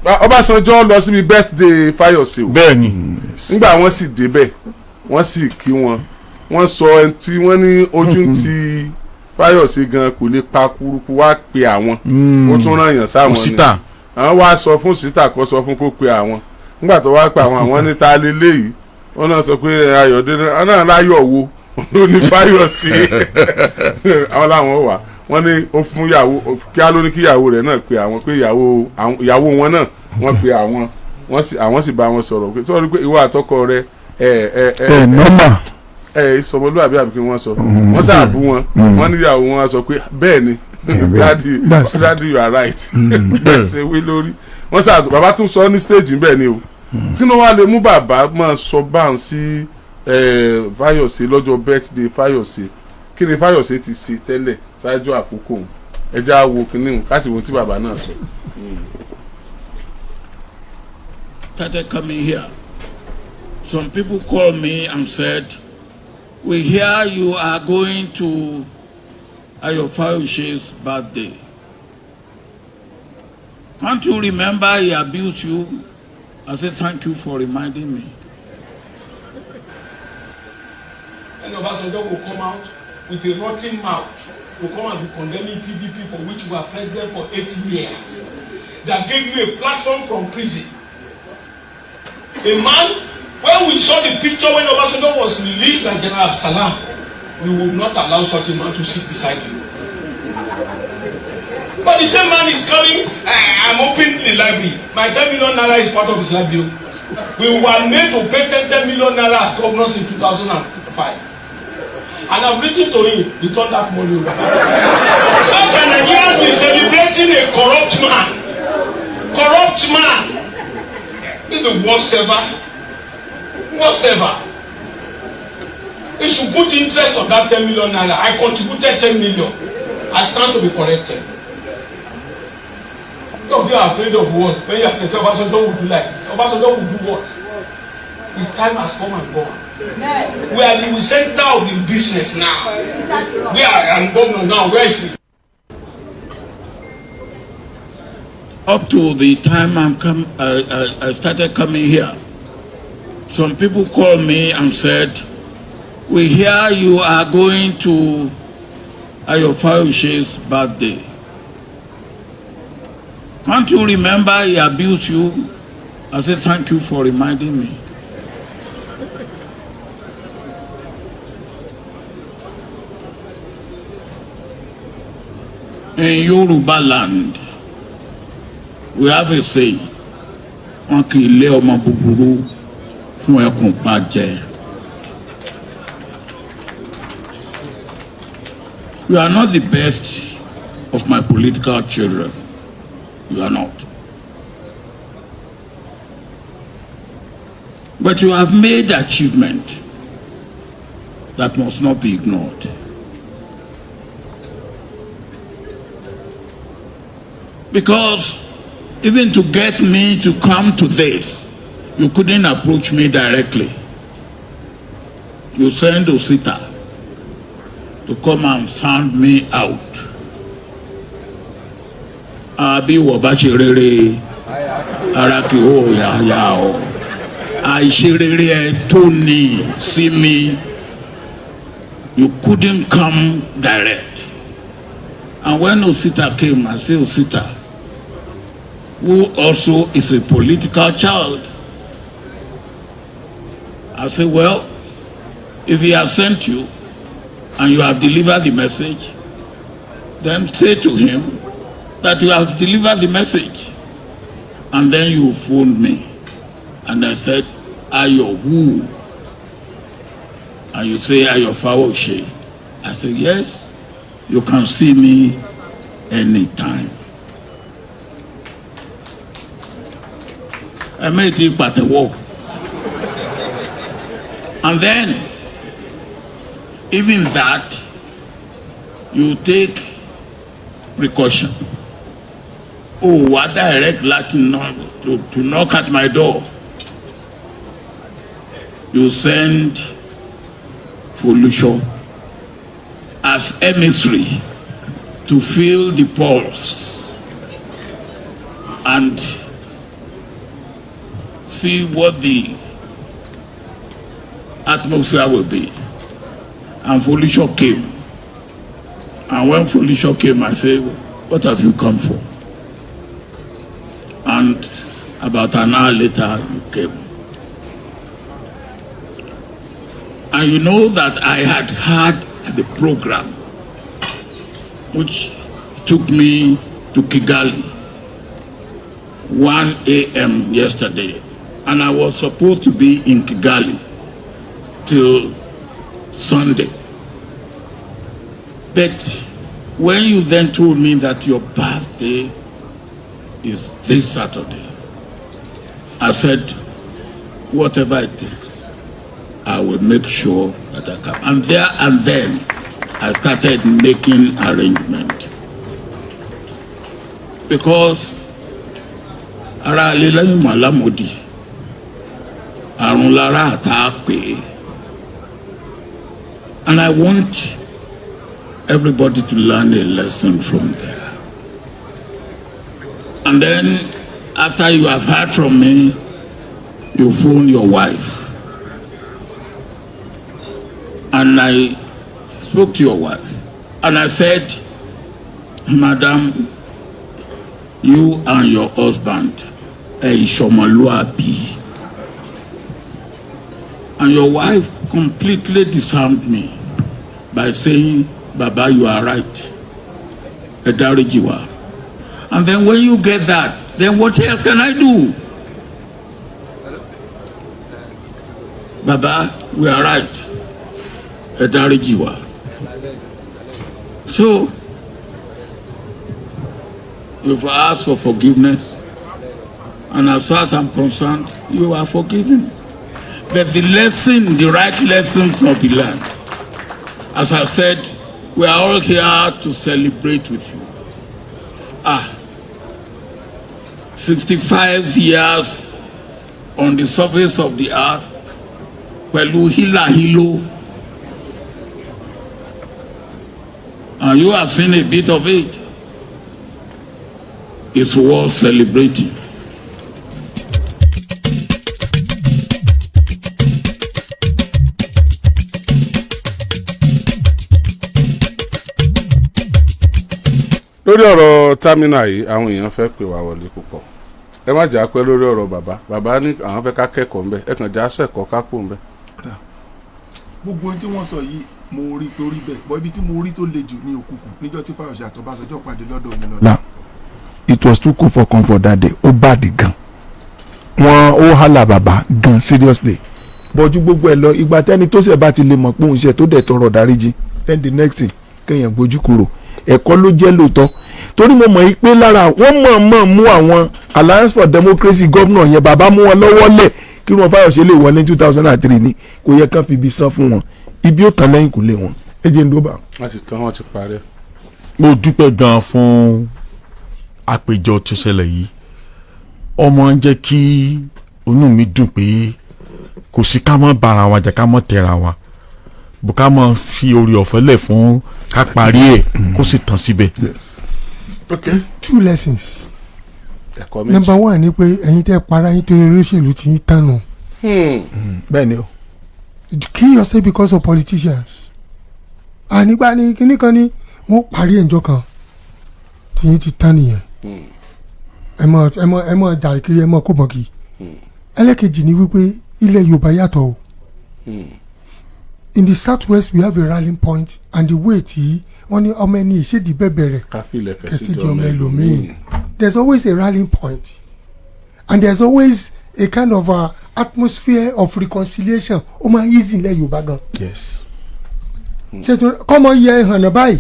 Ọbásanjọ́ lọ síbi birthday Fayose o. bẹ́ẹ̀ni. nígbà wọ́n sì débẹ̀ wọ́n sì kí wọn wọ́n sọ ẹni tí wọ́n ní ojú ti Fayose gan kò lè pa kúrúkú wá pe àwọn ó tún ràn yàn sáwọn ni àwọn wá sọ fún síta kó sọ fún kó pe àwọn nígbà tó wá pa àwọn níta lélẹ́yìí wọ́n náà sọ pé Ayọ̀délé náà láyọ̀ wo ló ní Fayose àwọn làwọn wà wọ́n ní ó fún ìyàwó kí á ló ní kí ìyàwó rẹ̀ náà pe àwọn pé ìyàwó wọn náà wọ́n pe àwọn sì bá wọn sọ̀rọ̀ pé sọ́ọ́rí pé ìwọ àtọkọ rẹ nọ́mà sọmọlúwàbí àbí kí wọ́n sọ wọ́n sàbú wọn wọ́n níyàwó wọn sọ pé bẹ́ẹ̀ ni daddy you are right bẹ́ẹ̀ ṣe wí lórí wọ́n sàbú bàbá tún sọ ní stage bẹ́ẹ̀ ni o kí ló wá lè mú bàbá máa sọ báwọn sí Fayose lọ́jọ́ birthday Fayose kí ni Fayose ti ṣe tẹ́lẹ̀ ṣáájú àkókò ẹja wo kìnìún láti wo tí bàbá náà sọ. Started coming here. Some people called me and said, "We hear you are going to Ayo Fayose's birthday. Can't you remember he abused you?" I said, "Thank you for reminding me." And Obasanjo will come out with a rotten mouth to come and be condemning PDP for which you were president for 8 years. That gave you a platform from prison. A man, when we saw the picture when Obasanjo was released by General Salam, we would not allow such a man to sit beside you. But the same man is coming, I'm opening the library. My 10 million naira is part of his library. We were made to pay 10 million naira as governors in 2005. And I'm written to him, return that money over. How can Nigerians be celebrating a corrupt man? Corrupt man! This is the worst ever. Worst ever. They should put interest on that 10 million naira. I contributed 10 million. I stand to be corrected. Some of you are afraid of what? When you have said Obasanjo will do like this. Obasanjo will do what? His time has come and gone. We are in the center of the business now. We are governor now. Where is he? Up to the time I started coming here, some people called me and said, "We hear you are going to Ayo Fayose's birthday. Can't you remember he abused you?" I said, "Thank you for reminding me." In Yoruba land, we have a saying, "Wọn kì í lé ọmọ búburú fún ẹkùn pàjẹ́." You are not the best of my political children. You are not. But you have made achievement that must not be ignored. Because even to get me to come to this, you couldn't approach me directly. You sent Osita to come and sound me out. Àbí wọ̀ bá ṣe rere ara kì ó yà ọ́. Àìṣe rere ẹ tó ní sí mi. You couldn't come direct. And when Osita came, I said, "Osita, who also is a political child." I said, "Well, if he has sent you and you have delivered the message, then say to him that you have delivered the message." And then you phoned me. And I said, "Ayo who?" And you say, "Ayo Fayose." I said, "Yes, you can see me anytime." I made it but a walk. And then, even that, you take precaution. Oh, what direct Latin to knock at my door. You send Folusho as emissary to feel the pulse and see what the atmosphere will be. And Folisho came. And when Folisho came, I said, what have you come for? And about an hour later, you came. And you know that I had had the program, which took me to Kigali, 1 a.m. yesterday. And I was supposed to be in Kigali till Sunday. But when you then told me that your birthday is this Saturday, I said, whatever it takes, I will make sure that I come. And there and then, I started making arrangement. Because ara lelayin malamodi arun lara atape, and I want everybody to learn a lesson from there. And then after you have heard from me, you phone your wife. And I spoke to your wife and I said, Madam, you and your husband, Ishomaluabi. And your wife completely disarmed me by saying, Baba, you are right. Edarijiwa. And then when you get that, then what else can I do? Baba, we are right. Edarijiwa. So, you've asked for forgiveness, and as far as I'm concerned, you are forgiven. But the lesson, the right lessons must be learned. As I said, we are all here to celebrate with you. 65 years on the surface of the earth, pẹ̀lú hila hilo, and you have seen a bit of it. It's worth celebrating. lórí ọ̀rọ̀ támínà yìí àwọn èèyàn fẹ́ pè wá wọlé púpọ̀ ẹ má jà pẹ́ lórí ọ̀rọ̀ bàbá ní àwọn fẹ́ ká kẹ́kọ̀ọ́ ńbẹ ẹ kàn já sẹ́kọ̀ọ́ ká kó ńbẹ. gbogbo ohun tí wọ́n sọ yìí mo rí torí bẹ́ẹ̀ bọ́ ibi tí mo rí tó le jù ní òkùnkùn níjọ́ tí Fayose àti Ọbásanjọ́ pàdé lọ́dọ̀ mi lọ́dọ̀. now it was too cool for comfort that day ó bàdì gan wọn ó hàlà bàbá gan seriously bọ́jú gbogbo ẹ̀ lọ ìgbà tẹ́ni tó ṣẹ̀ bá ti lè mọ̀ pé òun ṣe tó dẹ̀ tọrọ dáríjì then the next thing kéèyàn gbójú kúrò ẹ̀kọ́ ló jẹ́ lóòótọ́ torí mo mọ̀ yìí pé lára wọ́n mọ̀ mú àwọn Alliance for Democracy gómìnà yẹn bàbá mú wọn lọ́wọ́ lẹ̀ kí wọ́n Fayose lè wọlé 2003 ni kò yẹ kán fi ibi san fún wọn ibi ó tán lẹ́yìn kò lè wọn ẹ jẹ́ ń dóbà. wọ́n ti tán wọ́n ti parẹ́. mo dúpẹ́ gan-an fún àpéjọ tó ṣẹlẹ̀ yìí ọmọ ń jẹ́ kí inú mi dùn pé kò sí ká mọ́ bára wa jà ká mọ́ tẹ̀ra wa bó ká mọ́ fi orí ọ̀fẹ́ lẹ̀ fún ká parí ẹ̀ kó sì tán síbẹ̀. okay. two lessons. number one ni pé ẹ̀yin tẹ́ para yín torí olóṣèlú ti yín tán nù. bẹ́ẹ̀ ni o. kill yourself because of politicians. nígbà ní kíní kan ní wọ́n parí ẹ̀jọ́ kan tí yín ti tán nìyẹn. ẹ mọ jà kiri ẹ mọ kó mọ kì. ẹlẹ́kejì ni wípé ilẹ̀ Yorùbá yàtọ̀ o. In the southwest we have a rallying point and the way tí wọ́n ní ọmọ ẹni ìṣèdí bẹ̀bẹ̀rẹ̀ kẹsíjọ ọmọ ẹlòmíì. There's always a rallying point and there's always a kind of atmosphere of reconciliation ó máa easy ilẹ̀ Yorùbá gan. yes. ṣètò kọ́mọ yẹ ìhànà báyìí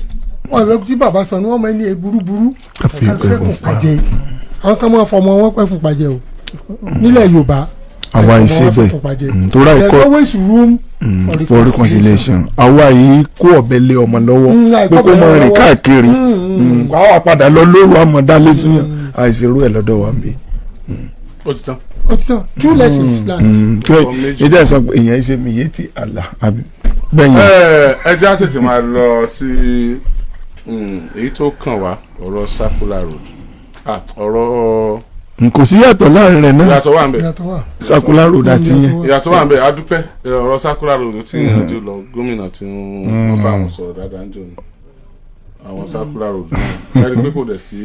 wọ́n rẹ̀ tí bàbá sọ ni wọ́n máa ní burúburú fẹ́kùn pàjẹ́ àwọn kan máa fọmọ wọn pẹ́ fún pàjẹ́ o nílẹ̀ Yorùbá. àwa ìṣe bẹ́ẹ̀ tó ra ẹ̀kọ́ there's always room for reconciliation àwa yìí kó ọ̀bẹ lé ọmọ lọ́wọ́ pé kó mọ rìn káàkiri àwa padà lọ lóru àmọ̀dá lẹ́sùn àìsèrú ẹ̀ lọ́dọ̀ wa mi. ó ti tán. two lessons learned. ẹ jẹ́ sọ pé èèyàn ṣe mi yé ti àlà bẹ́yìn. ẹ jẹ́ àtẹ̀tẹ̀ máa lọ sí èyí tó kàn wá ọ̀rọ̀ circular road ọ̀rọ̀ kò sí yàtọ̀ láàrin rẹ̀ náà. ìyàtọ̀ wà ń bẹ̀. Circular road àti yẹn. ìyàtọ̀ wà ń bẹ̀ adúpẹ́ ọ̀rọ̀ Circular road tí ìyànjú lọ gómìnà tí wọ́n bá wọn sọ̀rọ̀ dáadáa ń jò ní àwọn Circular road náà ẹ̀rí pé kò dẹ̀ sí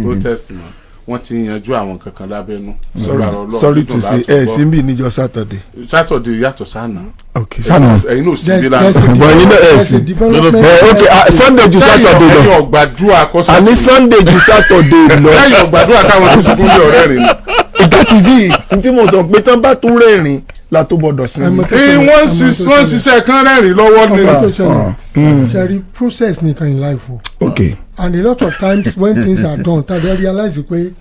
protest náà wọ́n ti yanjú àwọn kankan lábẹ́nú. sorry to say ẹ síbí níjọ́ Saturday yàtọ̀ sànà. ok sànà ẹ̀yin náà síbí lánàá. bọ̀ ẹ̀yin náà ẹ̀ sí. ok Sunday ju Saturday lọ. ẹ̀yin ọ̀gbàdúrà kọ́sọ̀. àní Sunday ju Saturday lọ. ẹ̀yin ọ̀gbàdúrà káwọn tó sunkún bí ọ̀rẹ́ rìn. that is it n tí mo sọ pé tán bá tún rẹ́rìn la tó gbọ́dọ̀ sí. wọ́n ṣiṣẹ́ kan rẹ́rìn lọ́wọ́ ni. ṣe process nìkan in life o. okay. And a lot of times when things are done, they realize the way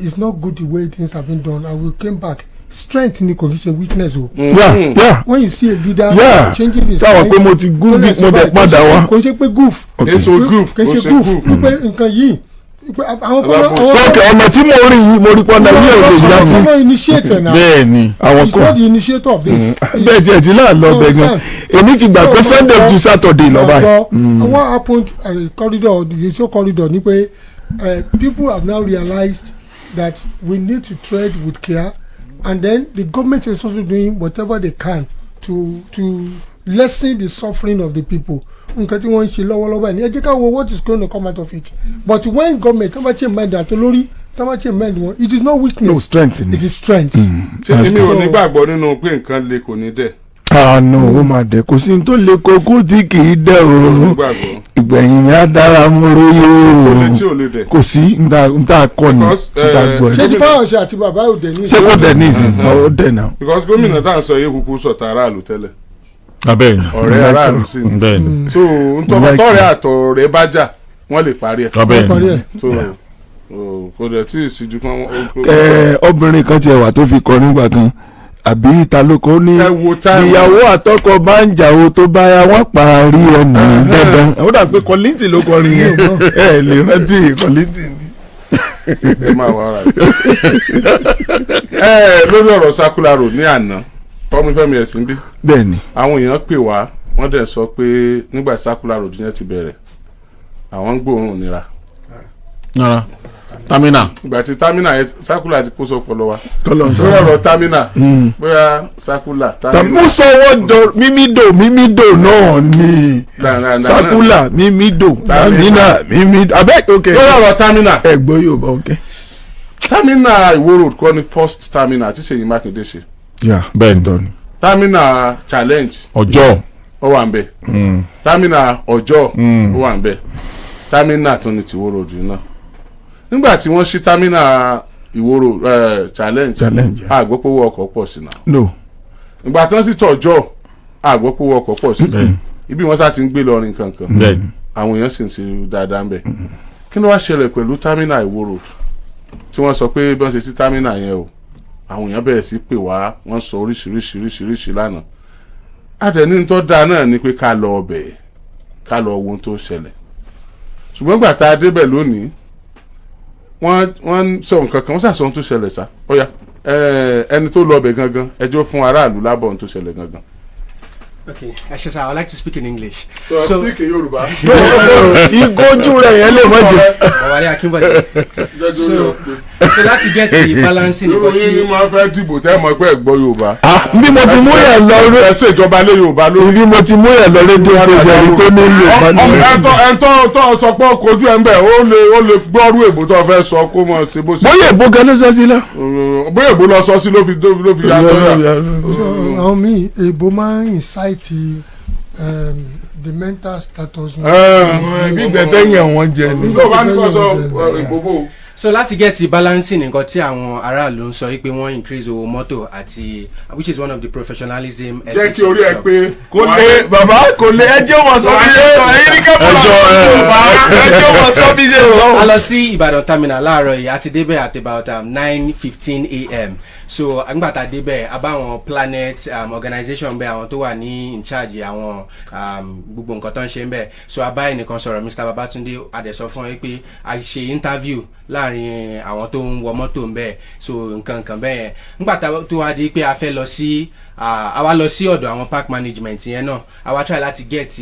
it's not good the way things have been done, and we came back. Strength in the condition, weakness. Yeah. When you see a leader changing his mind, mo ti goof mo de padà wá. Kò ṣe pé goof. Kò ṣe goof. Pé nǹkan yìí. ọmọ tí mo rí yìí mo rí pọ́nà yìí ò lè yá sí. He's initiator now. Bẹ́ẹ̀ni àwọn He's not the initiator of this. bẹ́ẹ̀ jẹ́ ti náà lọ bẹ̀ gan. èmi ti gbà pé Sunday ju Saturday lọ báyìí. What happened corridor the show corridor ni pé people have now realized that we need to tread with care, and then the government is also doing whatever they can to lessen the suffering of the people. Nǹkan tí wọ́n ń ṣe lọ́wọ́lọ́wọ́ ẹ̀ ní ẹ jẹ́ ká wo what is going to come out of it. But when government tọ́ba change mind àti olórí tọ́ba change mind wọn, it is not weakness. No strength ni. It is strength. ṣé èmi ò ní gbàgbọ́ nínú pé nǹkan le kò ní dẹ̀. No ó máa dẹ̀ kò sí tó le kókó tí kì í dẹ̀ o. ìgbẹ̀yìn mi á dára mú róyó. kò sí n ta kọ́ ni n ta gbọ́ ni. ṣé ti Fáyọ̀ṣe àti bàbá ò dẹ̀ ní. ṣé kò dẹ̀ ní ìsìn ó dẹ̀ náà. because gómìnà tá à ń sọ yé kúkú sọ̀tà aráàlú tẹ́lẹ̀. abẹ́ẹ̀ni ọ̀rẹ́ aráàlú sí ni. bẹ́ẹ̀ni. so ntọ́rẹ́ àtọ̀rẹ́ bá jà wọ́n lè parí ẹ̀. abẹ́ẹ̀ni. so kò dẹ̀ tí ì síjú kan. obìnrin kan tiẹ̀ wà tó fi kọ nígbà kan àbí ta ló kọ́ ní ìyàwó àtọkọ bá ń jà o tó bá ya wọ́n parí ọ̀nà dandan. ó dà pé kọ́lìntì ló kọrin yẹn ẹ lè rántí kọ́lìntì ni. ẹ máa wà ara ẹ lórí ọ̀rọ̀ Circular road ní àná Fẹ́mi ẹ̀sìn bí. bẹ́ẹ̀ni. àwọn èèyàn pè wá wọ́n dẹ̀ sọ pé nígbà Circular road yẹn ti bẹ̀rẹ̀ àwọn ń gbóòórùn nira. Tamina. ìgbà tí Tamina yẹn Circular ti kó sọpọlọ wa. lórí ọ̀rọ̀ Tamina bóyá Circular. mo sọ wọ́n dọ̀ mímídò náà ni Circular mímídò Tamina mímídò abẹ́ òkè. lórí ọ̀rọ̀ Tamina. ẹ̀gbọ́n Yorùbá òkè. Tamina Ìwó road kọ́ ni first Tamina tí Ṣèyí Mákindé ṣe. bẹ́ẹ̀ ni dọ́ni. Tamina challenge. ọjọ́. ó wà ń bẹ̀. Tamina ọjọ́ ó wà ń bẹ̀. Tamina tó ní ti Ìwó road náà. nígbà tí wọ́n ṣí Tamina Ìwó road challenge àgbọ̀pọ̀wọ́ ọkọ̀ pọ̀ sí náà. no. ìgbà tí wọ́n sì tọ̀jọ́ àgbọ̀pọ̀wọ́ ọkọ̀ pọ̀ sí. ibi wọ́n sá ti ń gbé lọ́rin kankan. àwọn èèyàn sì ń ṣe dáadáa ń bẹ̀. kí ló wá ṣẹlẹ̀ pẹ̀lú Tamina Ìwó road tí wọ́n sọ pé bí wọ́n ṣe sí Tamina yẹn o àwọn èèyàn bẹ̀rẹ̀ sí pè wá wọ́n sọ oríṣiríṣi lánàá. adẹ̀ní tó dáa náà ni pé ká lọ ọbẹ̀ ká lọ ohun tó ṣẹlẹ̀. ṣùgbọ́n gbà tá a débẹ̀ lónìí wọ́n sọ nǹkan kan wọ́n sàsọ ohun tó ṣẹlẹ̀ sá. ọ̀ya ẹni tó lọ ọbẹ̀ gangan ẹjọ́ fún aráàlú lábọ̀ ohun tó ṣẹlẹ̀ gangan. Okay, Ashesa, I would like to speak in English. So speak in Yoruba. Igoju rẹ̀ yẹn lè mọ̀ jẹ́. Ọ̀wárí Akínbọ̀dé. So láti get the balancing nǹkan tí. ní máa fẹ́ dìbò tẹ́ mọ̀ pé ẹ̀gbọ́n Yorùbá. bí mo ti mú yẹn lọ ẹ ṣèjọba lé Yorùbá lórí. bí mo ti mú yẹn lọ rédíò station tó ní Yorùbá ní. ẹ̀ńtọ́ sọ pé kojú ẹ̀ ń bẹ̀ ó lè gbọ́rú èbó tó fẹ́ sọ kó mọ̀ ṣe bó ṣe. bóyá èbó gan ló sọ sí lọ. bóyá èbó lọ sọ sí ló fi yàtọ̀. àwọn míì èbó máa ń incite the mental status. bí gbẹ̀tẹ̀ yẹn wọ́n jẹ ni. ló bá ní kó sọ ìbòbò. So láti get the balancing nǹkan tí àwọn aráàlú ń sọ pé wọ́n increase owó mọ́tò àti which is one of the professionalism. jẹ́ kí orí ẹ pé. kò lè bàbá kò lè ẹjọ́ wọn sọ bí ṣe sọ èyí ní kẹ́kọ̀ọ́ ẹjọ́ wọn sọ bí ṣe sọ. a lọ sí Ìbàdàn terminal láàárọ̀ yìí àti débẹ̀ at about 9:15 a.m. so nígbà tá a débẹ̀ abáwọn planet organisation bẹ́ẹ̀ àwọn tó wà ní in charge àwọn gbogbo nǹkan tó ń ṣe ń bẹ̀ so abá ẹnìkan sọ̀rọ̀ Mr. Babatunde adẹ̀sọ fún ẹ pé a ṣe interview láàrin láàrin àwọn tó ń wọ mọ́tò ń bẹ̀ so nǹkan bẹ́ẹ̀ nígbà tó wá di pé a fẹ́ lọ sí àwa lọ sí ọ̀dọ̀ àwọn park management yẹn náà àwa try láti get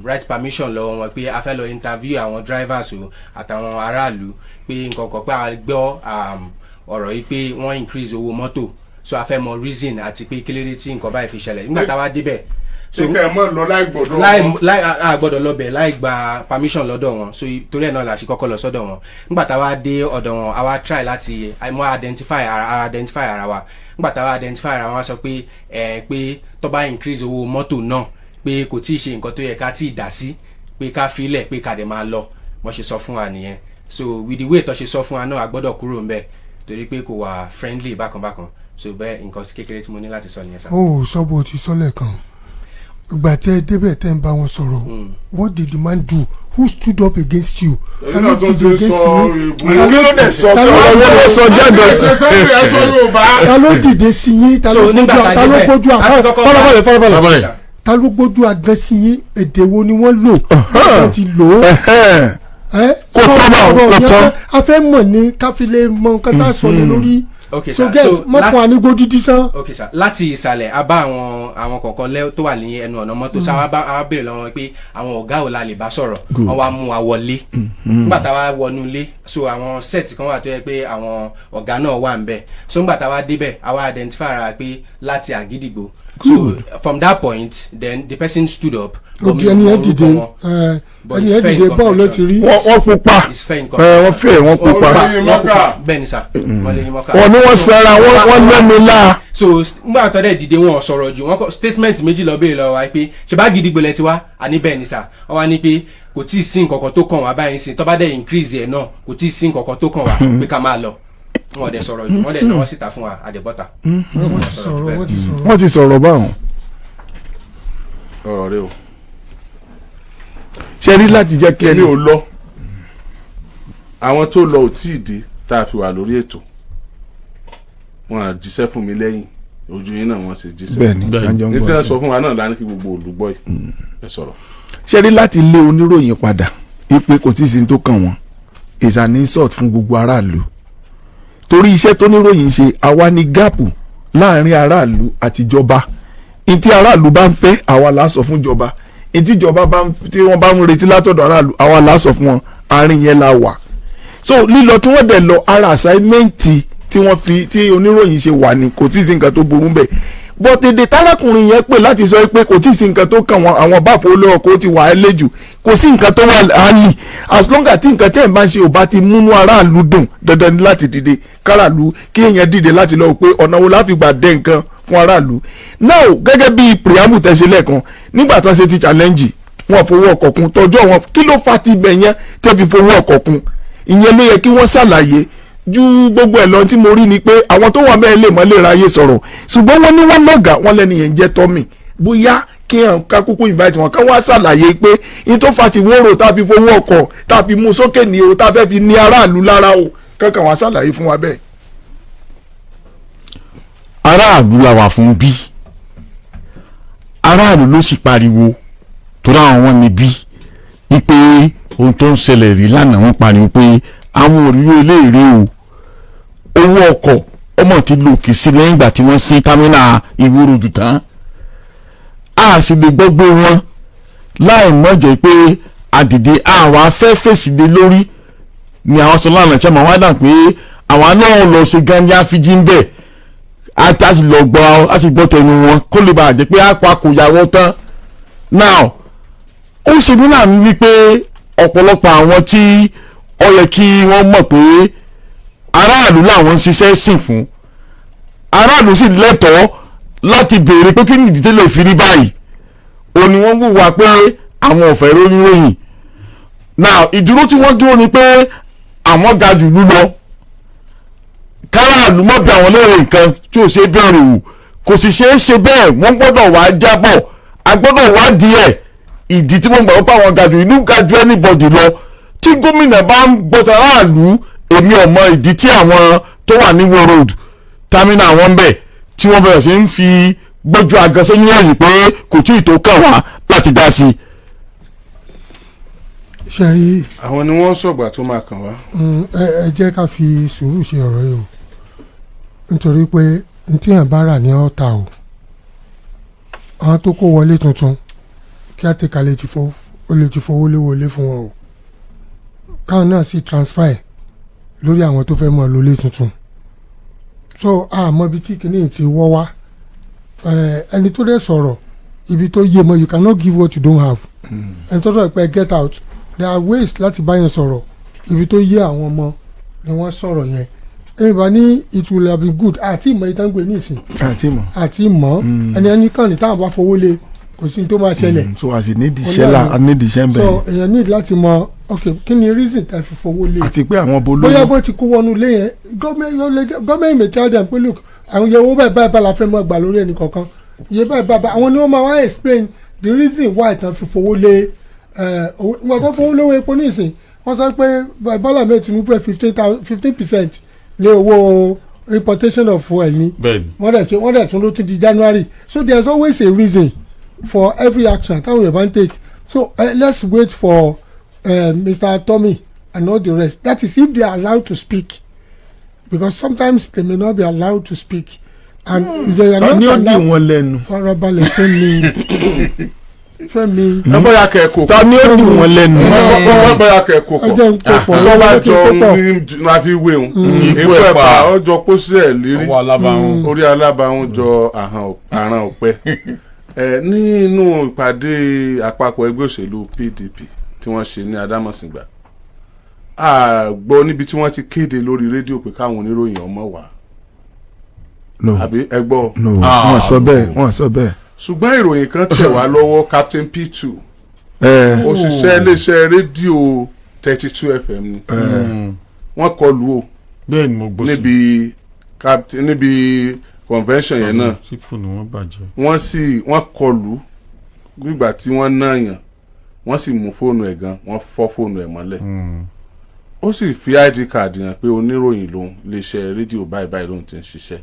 right permission lọ́wọ́ wọn pé a fẹ́ lọ interview àwọn drivers o àtàwọn aráàlú pé nǹkan kan pé a gbọ́ ọ̀rọ̀ yìí pé wọ́n increase owó mọ́tò so a fẹ́ mọ reason àti pé kílódé tí nǹkan báyìí fi ṣẹlẹ̀ nígbà táwa débẹ̀ so kẹ́ ẹ mọ̀ lọ láì gbọ́dọ̀ lọ bẹ̀ láì gba permission lọ́dọ̀ wọn so torí ẹ̀ náà la ṣe kọ́kọ́ lọ sọ́dọ̀ wọn nígbà táwa dé ọ̀dọ̀ wọn àwa try láti mọ identify ara wa nígbà táwa identify ara wa sọ pé pé tó bá increase owó mọ́tò náà pé kò tí ì ṣe nǹkan tó yẹ ká tí ì dá sí pé ká filẹ̀ pé ká dẹ̀ máa lọ wọ́n ṣe sọ fún wa nìyẹn so with the way tó ṣe sọ fún wa náà a gbọ́dọ̀ kúrò ń bẹ̀ torí pé kò wà friendly bákan so bẹ́ẹ̀ nǹkan kékeré tí mo ní láti sọ nìyẹn sá. ó sọ bó ti sọ lẹ́ẹ̀kan ìgbà tẹ́ débẹ̀ tẹ́ ń bá wọn sọ̀rọ̀ what did the man do who stood up against you ta ló dìde against yín ta ló dìde sí yín ta ló gbójú àgàn sí yín èdè wo ni wọ́n lò wọ́n ti lò ó kó tọ́ a fẹ́ mọ̀ ní káfílẹ̀ mọ nǹkan tá a sọ ní lórí so get mọ fún wa ní gbódúdí sán. ok sir láti ìsàlẹ̀ a bá àwọn kọ̀ọ̀kan tó wà ní ẹnu ọ̀nà mọ́tò sáwá a béèrè lọ́wọ́ pé àwọn ọ̀gá ò la lè bá sọ̀rọ̀ wọ́n wá mú wa wọlé nígbà tá a wá wọnú ilé so àwọn set kan wà tó yẹ pé àwọn ọ̀gá náà wà ń bẹ̀ so nígbà tá a wá débẹ̀ a wá identify ara pé láti Àgídìgbò so from that point then the person stood up. ojú ẹni ẹ dìde báwo ló ti rí. wọ́n pupa wọ́n pupa bẹ́ẹ̀ ni sà wọ́n ní wọ́n sara wọ́n lẹ́nu la. so nígbà tó dẹ̀ dìde wọn sọ̀rọ̀ jù wọ́n kọ statement méjì lọ béèrè lọ́wọ́ wa pé ṣe bá Àgídìgbò lẹ ti wá àní bẹ́ẹ̀ ni sà wọ́n wá ní pé kò tí ì sí nǹkan kan tó kàn wá báyìí sí tó bá dẹ̀ increase ẹ̀ náà kò tí ì sí nǹkan kan tó kàn wá pé ká máa lọ wọ́n dẹ̀ sọ̀rọ̀ jù wọ́n dẹ̀ náwó síta fún wa àdẹ̀bọ́ta. wọ́n ti sọ̀rọ̀ báwọn. ọ̀rọ̀ rẹ o. ṣe rí láti jẹ́ kí ẹni ò lọ àwọn tó lọ ò tí ì dé tá a fi wà lórí ètò wọn à jíṣẹ́ fún mi lẹ́yìn ojú yín náà wọ́n ṣe jíṣẹ́. bẹ́ẹ̀ni ní tí wọ́n sọ fún wa náà lánàá kí gbogbo olùgbọ́ yìí ẹ sọ̀rọ̀. ṣe rí láti lé oníròyìn padà wípé kò tí ì sí tó kàn wọ́n is an insult fún gbogbo aráàlú torí iṣẹ́ tó níròyìn ṣe àwa ní gáàpù láàrin aráàlú àtijọba ìtí aráàlú bá ń fẹ́ àwa là á sọ fún ìjọba ìtìjọba tí wọ́n bá ń retí látọ̀dọ̀ aráàlú àwa là á sọ fún wọn àárín yẹn la wà so lílọ tí wọ́n dẹ̀ lọ ara àsáímẹ́ǹtì tí oníròyìn ṣe wà ní kò tí ì sí nǹkan tó burú bẹ́ẹ̀ but èdè tálákùnrin yẹn pè láti sọ pé kò tí ì sí nǹkan tó kàn wọn àwọn báfo olówó kó ti wà á léjù kò sí nǹkan tó wà á lì as long as tí nǹkan tẹ́ ẹ̀ bá ń ṣe ò bá ti múnú aráàlú dùn dandan ni láti dìde káràlú kí èèyàn dìde láti lọ pé ọ̀nà wo láfi gbà dé nǹkan fún aráàlú now gẹ́gẹ́ bí preamble tẹ̀sí lẹ́ẹ̀kan nígbà tó ń ṣe ti challenge wọn fowó ọkọ̀ kun tọjọ́ wọn kí ló fa ti bẹ̀ yẹn tẹ́ fi fowó ọkọ̀ kun ìyẹn ló yẹ kí wọ́n ṣàlàyé ju gbogbo ẹ̀ lọ tí mo rí ni pé àwọn tó wà bẹ́ẹ̀ lè mọ́ lè ráyè sọ̀rọ̀ ṣùgbọ́n wọ́n ní wọ́n lọ́gàá wọ́n lẹ́nu yẹn jẹ́ tọ́mì bóyá kí hàn ká kúkú invite wọn kán wá ṣàlàyé pé in tó fa ti wóró tá a fi fowó ọkọ̀ tá a fi mú sókè ní o tá a fẹ́ fi ní aráàlú lára o kankan wá ṣàlàyé fún wa bẹ́ẹ̀. aráàlú la wà fún bí aráàlú ló sì pariwo torí àwọn wọn ní bí wípé ohun tó ń ṣẹlẹ̀ rí lánàá wọn pariwo pé àwọn òrìrì eléèrè o owó ọkọ̀ ọmọ ti lòkè sí lẹ́yìn ìgbà tí wọ́n sí támínà ìwúròdù tán a sì lè gbọ́gbé wọn láì mọ̀ jẹ́ pé àdìdì àwọn afẹ́fẹ́sì lé lórí ni àwọn sọ lánàá ṣe máa wá dà pé àwọn náà lọ ṣe gan ní àfijì ń bẹ̀ àti lọ gbọ́ láti gbọ́ tẹnu wọn kó lè bàa jẹ́ pé àpá kò yàwó tán now ó ṣe ní láàmú wípé ọ̀pọ̀lọpọ̀ àwọn tí ó yẹ kí wọ́n mọ̀ pé aráàlú làwọn ń ṣiṣẹ́ sìn fún aráàlú sì lẹ́tọ̀ọ́ láti béèrè pé kí ni ìdí tẹ́lẹ̀ fi rí báyìí ó ní wọ́n wùwà pé àwọn ò fẹ́ ròyìn now ìdúró tí wọ́n dúró ni pé àwọn ga jù lú lọ káràlú mọ̀ bí àwọn léèrè nǹkan tí ò ṣe bẹ̀rẹ̀ wò kò sì ṣeé ṣe bẹ́ẹ̀ wọ́n gbọ́dọ̀ wá jábọ̀ a gbọ́dọ̀ wá díẹ̀ ìdí tí wọ́n gbà wọ́n pa àwọn ga jù ìlú ga jù anybody lọ tí gómìnà bá ń gbọ́dọ̀ aráàlú èmi ò mọ ìdí tí àwọn tó wà ní Wo Road terminal àwọn ń bẹ̀ tí wọ́n bẹ̀rẹ̀ sí ń fi gbójú agasọ́ ní ẹ̀yìn pé kò tí ì tó kàn wá láti dá sí i. ṣe rí. àwọn ni wọ́n sọ̀gbà tó máa kàn wá. ẹ jẹ́ ká fi sùúrù ṣe ọ̀rọ̀ yìí o nítorí pé n tí yàn bá rà ní ọ̀tà o àwọn tó kó wọlé tuntun kí á ti kà lè ti fowó lé wọlé fún wọn o káwọn náà sì transfer ẹ̀ lórí àwọn tó fẹ́ mọ̀ lólé tuntun so àmọ́ ibi tí kìíní ti wọ́ wá ẹni tó dẹ̀ sọ̀rọ̀ ibi tó yé mọ́ you cannot give what you don't have ẹni tó sọ̀rọ̀ pé get out there are ways láti bá yẹn sọ̀rọ̀ ibi tó yé àwọn ọmọ ni wọ́n sọ̀rọ̀ yẹn ẹnìbá ní it will have been good àti ìmọ̀ ìtàngbé ní ìsìn àti ìmọ̀ ẹni kàn ní táwọn bá fowó lé kò sí tó máa ṣẹlẹ̀ so as nídìí iṣẹ́ nídìí iṣẹ́ ń bẹ̀rẹ̀ so èèyàn need láti mọ ok kí ni reason tá fi fowó lé àti pé àwọn bolówó bóyá bó ti kó wọnú lé yẹn gọ́ọ̀mẹ̀ntì may tell them pé look àwọn iye owó báyìí báyìí la fẹ́ mọ́ gbà lórí ẹnì kọ̀ọ̀kan iye báyìí báyìí àwọn ni wọ́n máa wá explain the reason why tán fi fowó lé wọ́n tó fowó lówó epo ní ìsìn wọ́n sọ pé Bọ́lá Ahmed Tinubu 15% lé owó importation of fuel ni wọ́n dẹ̀ tún ló tún di January so there is always a reason for every action táwọn Yorùbá ń take so let's wait for Mr. Tommy and all the rest that is if they are allowed to speak because sometimes they may not be allowed to speak and if they are not allowed farabalẹ̀ Fẹ́mi bóyá kẹ́kọ̀ọ́ ta ni ó dùn wọn lẹ́nu bóyá kẹ́kọ̀ọ́ kọ́ tó bá jọ ní ma fi wé òun ikú ẹ̀pà ọjọ́ pósí ẹ̀ lérí orí alábàáhùn jọ àràn ọ̀pẹ nínú ìpàdé àpapọ̀ ẹgbẹ́ òṣèlú PDP tí wọ́n ṣe ní Adámọ̀sìngbà a gbọ́ níbi tí wọ́n ti kéde lórí rédíò pé káwọn oníròyìn ọmọ wà àbí ẹ gbọ́ wọ́n sọ bẹ́ẹ̀ ṣùgbọ́n ìròyìn kan tẹ̀ wá lọ́wọ́ Captain P2 òṣìṣẹ́ iléeṣẹ́ rédíò 32 FM ni wọ́n kọlù o níbi convention yẹn náà wọ́n kọlù nígbà tí wọ́n náyàn wọ́n sì mú fóònù ẹ̀ gan wọ́n fọ́ fóònù ẹ̀ mọ́lẹ̀ ó sì fi ID card yàn pé oníròyìn lòun iléeṣẹ́ rédíò báyìí lòun ti ń ṣiṣẹ́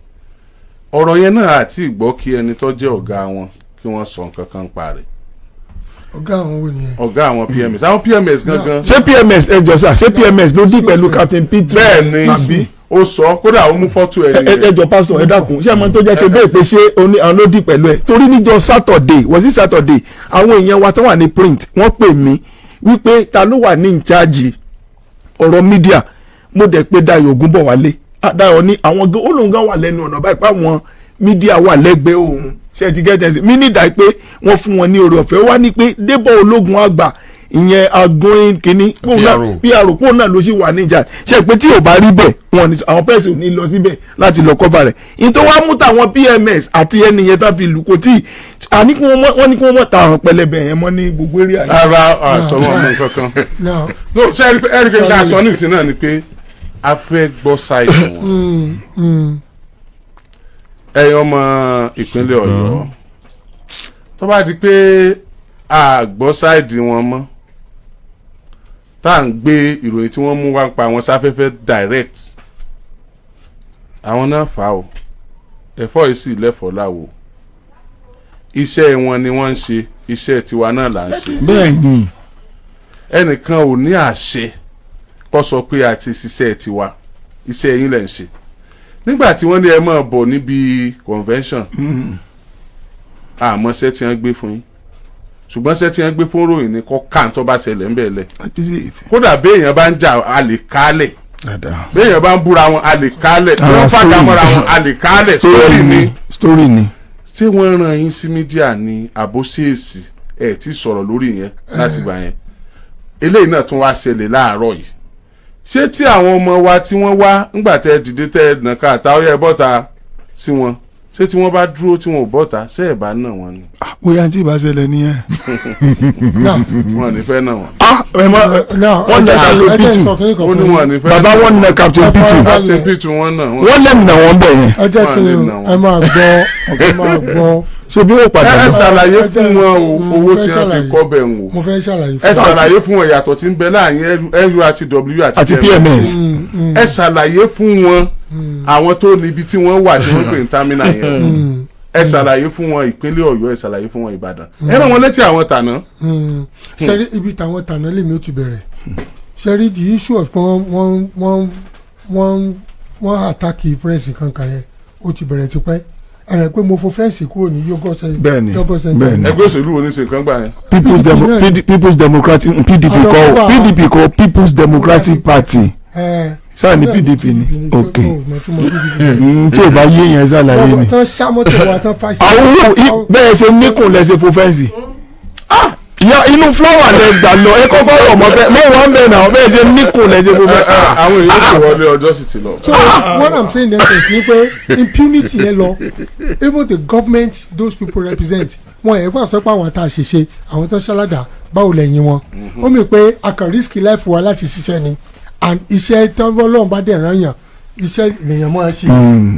ọ̀rọ̀ yẹn náà àti ìgbọ́ kí ẹni tó jẹ́ ọ̀gá wọn kí wọ́n sọ nǹkan kan pa rẹ̀. ọ̀gá àwọn wo nìyẹn. ọ̀gá àwọn PMS àwọn PMS gangan. ṣé PMS ẹ jọ sá ṣé PMS ló dì pẹ̀lú Captain P2. bẹ́ẹ̀ ni ó sọ kódà ó mú fọ́tò ẹ̀ nìyẹn. ẹ jọ pásítọ̀ ẹ dákun ṣé àmọ́ tó jẹ́ pé bẹ́ẹ̀ pé ṣé àwọn ló dì pẹ̀lú ẹ̀ torí níjọ́ Saturday àwọn èèyàn wa tó wà ní print wọ́n pè mí wípé ta ló wà ní ìcháàjì ọ̀rọ̀ mídíà mo dẹ̀ pé Dayọ̀ Ògúnbọ̀wálé Dayọ̀ ní àwọn olóńgá wà lẹ́nu ọ̀nà báyìí pé àwọn mídíà wà lẹ́gbẹ̀ẹ́ òun ṣe ti gẹ́gẹ́ sí mí nídàá pé wọ́n fún wọn ní oore ọ̀fẹ́ wá ní pé Débọ̀ Ológun àgbà ìyẹn agbóyin kínní PRO pò náà ló sì wà níjà ṣe pé tí ò bá rí bẹ́ẹ̀ wọn ni àwọn pẹ́ẹ́sì ò ní lọ síbẹ̀ láti lọ kọ́fà rẹ̀ ìtò wá mú tàwọn PMS àti ẹnìyẹn tá fi lù kò tí wọ́n ní kí wọ́n mọ̀ tàwọn pẹlẹbẹ yẹn mọ́ ní gbogbo eré àyè. ara àsọ̀rọ̀ ọmọ nǹkan kan ṣe ẹ̀rí pé ká sọ nísìnyí náà ni pé a fẹ́ gbọ́ ṣáìdì wọn ẹ̀yin ọmọ ìpínlẹ̀ Ọ̀yọ́ tó bá di pé a gbọ́ ṣáìdì wọn mọ́ tá à ń gbé ìròyìn tí wọ́n mú wá pa àwọn sáfẹ́fẹ́ direct àwọn náà fà ó ẹ̀fọ́ yìí sì lẹ́fọ̀ọ́ láwo iṣẹ́ wọn ni wọ́n ń ṣe iṣẹ́ tiwa náà là ń ṣe. bẹ́ẹ̀ni ẹnìkan ò ní àṣẹ kó sọ pé a ti ṣiṣẹ́ tiwa iṣẹ́ yín lẹ̀ ń ṣe nígbà tí wọ́n ní ẹ máa bọ̀ níbi convention àmọ́ ṣẹ́ tí wọ́n gbé fún yín ṣùgbọ́n ṣẹ́ tí wọ́n gbé fún ròyìn ní kọ́ káàntọ́ bá ṣẹlẹ̀ ń bẹ̀ lẹ̀ kódà béèyàn bá ń jà a lè kálẹ̀ béèyàn bá ń búra wọn a lè kálẹ̀ bí wọ́n fàdà mọ́ra wọn a lè kálẹ̀ story ni. ṣé wọ́n rán yín sí mídíà ní àbóṣèèsì ẹ̀ tí sọ̀rọ̀ lórí yẹn láti gbà yẹn eléyìí náà tún wá ṣẹlẹ̀ láàárọ̀ yìí ṣé tí àwọn ọmọ wa tí wọ́n wá ńgbà tẹ́ dìde tẹ́ nàka àtàwọn ẹ̀ bọ́ta sí wọn ṣé tí wọ́n bá dúró tí wọn ò bọ́ta ṣé ẹ̀ bá nà wọ́n ni. bóyá tí ìbá ṣẹlẹ̀ nìyẹn. wọn ò ní fẹ́ nà wọ́n. wọ́n nà Captain P2 ó ní wọn ò ní fẹ́. bàbá wọn nà Captain P2. Captain P2 wọn nà wọ́n. wọ́n lẹ́nu nà wọ́n bẹ̀ yẹn. ẹ jẹ́ kí ẹ máa gbọ́ ṣe bí wọ́n padà ẹ ṣàlàyé fún wọn o owó tí wọ́n fi kọ́ bẹ̀ ń wò. mo fẹ́ ṣàlàyé fún ẹ ṣàlàyé fún wọn ìyàtọ̀ tí ń bẹ láàrin NURTW àti PMS. ẹ ṣàlàyé fún wọn àwọn tó níbi tí wọ́n wà tí wọ́n pè ní terminal yẹn ẹ ṣàlàyé fún wọn ìpínlẹ̀ Ọ̀yọ́ ẹ ṣàlàyé fún wọn Ìbàdàn ẹ rán wọn létí àwọn tàná. ṣẹ́rí ibi táwọn tàná lèmi ó ti bẹ̀rẹ̀ ṣẹ́rí the issue of wọ́n attack press kankan yẹn ó ti bẹ̀rẹ̀ tipẹ́ ẹ̀rẹ̀ pé mo fò fẹ́ǹsì kúrò ní yogosẹ̀. bẹ́ẹ̀ni ẹgbẹ́ òṣèlú wo ní ṣe nǹkan gbà yẹn. People's Democratic PDP kọ People's Democratic Party sáà ní PDP ni ok tí o bá yé yẹn ṣàlàyé ni. àwọn bẹ́ẹ̀ ṣe níkùn lẹ́sẹ̀ fò fẹ́ǹsì inú fúláwà lẹ gbà lọ ẹ kọ́kọ́ rọ̀ mọ́ fẹ́ mọ́ wọn bẹ́ẹ̀ náà bẹ́ẹ̀ ṣe níkùn lẹ́sẹ̀ fò fẹ́ǹsì. àwọn èèyàn ti wọlé ọjọ́ sì ti lọ. So what I'm saying then is ni pé impunity yẹn lọ even the government those people represent wọn ẹ̀ fà sọ pé àwọn tá a ṣe ṣe àwọn tó ṣáládà báwo lẹ́yìn wọn ó mi pé a kàn risk life wa láti ṣiṣẹ́ ni and iṣẹ́ tọ́wọ́ lọ́n bá dẹ̀ ràn yàn iṣẹ́ lèèyàn máa ṣe